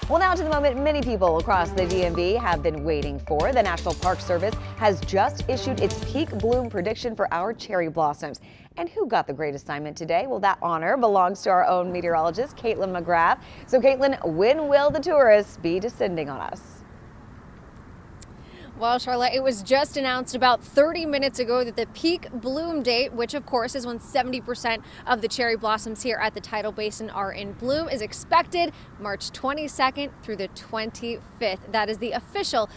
Well, now to the moment many people across the DMV have been waiting for. The National Park Service has just issued its peak bloom prediction for our cherry blossoms. And who got the great assignment today? Well, that honor belongs to our own meteorologist, Caitlin McGrath. So, Caitlin, when will the tourists be descending on us? Well, Charlotte, it was just announced about 30 minutes ago that the peak bloom date, which of course is when 70% of the cherry blossoms here at the Tidal Basin are in bloom, is expected March 22nd through the 25th. That is the official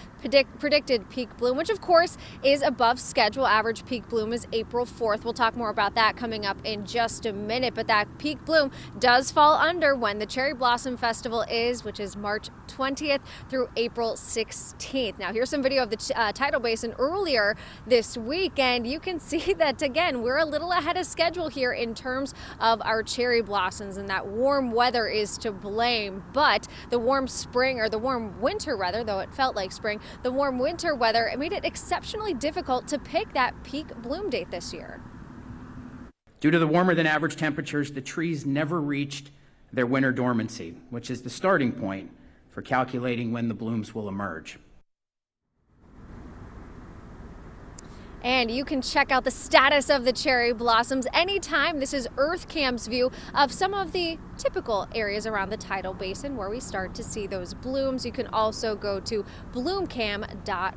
predicted peak bloom, which of course is above schedule. Average peak bloom is April 4th. We'll talk more about that coming up in just a minute, but that peak bloom does fall under when the Cherry Blossom Festival is, which is March 20th through April 16th. Now, here's some video of the Tidal Basin earlier this week, and you can see that again we're a little ahead of schedule here in terms of our cherry blossoms, and that warm weather is to blame. But the warm spring, or the warm winter rather, though it felt like spring, the warm winter weather, it made it exceptionally difficult to pick that peak bloom date this year. Due to the warmer than average temperatures, the trees never reached their winter dormancy, which is the starting point for calculating when the blooms will emerge. And you can check out the status of the cherry blossoms anytime. This is EarthCam's view of some of the typical areas around the Tidal Basin where we start to see those blooms. You can also go to bloomcam.org.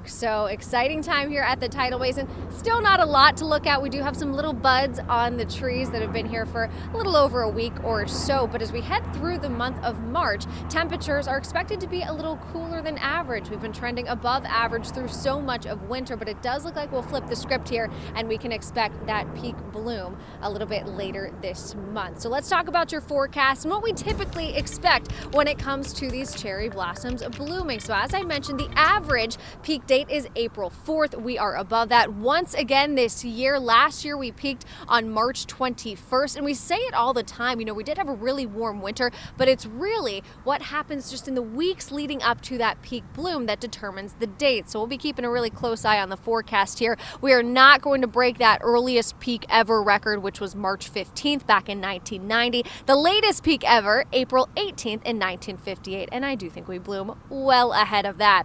So exciting time here at the Tidal Basin. Still not a lot to look at. We do have some little buds on the trees that have been here for a little over a week or so. But as we head through the month of March, temperatures are expected to be a little cooler than average. We've been trending above average through so much of winter, but it does look like we'll flip the script here and we can expect that peak bloom a little bit later this month. So let's talk about your forecast and what we typically expect when it comes to these cherry blossoms blooming. So as I mentioned, the average peak date is April 4th. We are above that once again this year. Last year we peaked on March 21st, and we say it all the time. You know, we did have a really warm winter, but it's really what happens just in the weeks leading up to that peak bloom that determines the date. So we'll be keeping a really close eye on the forecast here. We are not going to break that earliest peak ever record, which was March 15th back in 1990. The latest peak ever, April 18th in 1958, and I do think we bloom well ahead of that.